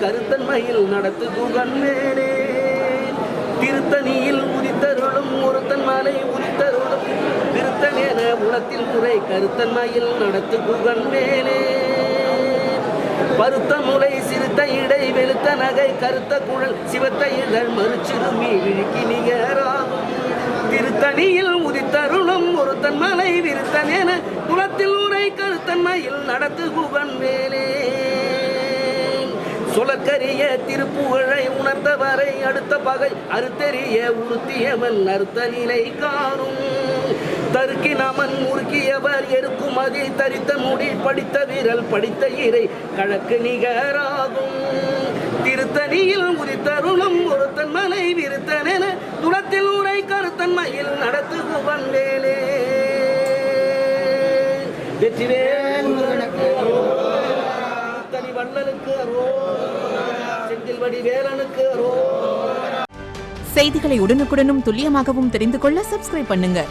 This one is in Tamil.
கருத்தன்மையில் நடத்து குகன்வேலே. திருத்தணியில் உதித்தருளும் ஒருத்தன் மலை உதித்தருளும் திருத்தனேன உலத்தில் குறை கருத்தன்மையில் நடத்து குகன்வேலே. பருத்த முலை சிறுத்த இடை வெளுத்த நகை கருத்த குழல் சிவத்த இதழ் மறுச்சிறுமி விழுக்கி நிகராகும். திருத்தணியில் உதித்தருளும் ஒருத்தன் மலை விருத்தன் என குலத்தில் உரை கருத்தன்மையில் நடத்து குகன்வேலே. சொலக்கரிய திருப்புகழை உணர்ந்தவரை அடுத்த பகை அறுத்தெறிய உறுத்தியவன் அறுத்த நிலை காணும். தருக்கினமன் முறுக்கியவர் எருக்கும் அதை தரித்த முடி படித்த விரல் படித்த இறை கழக்கு நிகராகும். திருத்தணியில் உதித்தருளும் ஒருத்தன் மலை விருத்தன் என துளத்தில் உரை கருத்தன்மையில் நடத்து குகன்வேலே. வெற்றிவேல் தனி வள்ளலுக்கு செந்தில் வடி வேலனுக்கு. செய்திகளை உடனுக்குடனும் துல்லியமாகவும் தெரிந்து கொள்ள சப்ஸ்கிரைப் பண்ணுங்க.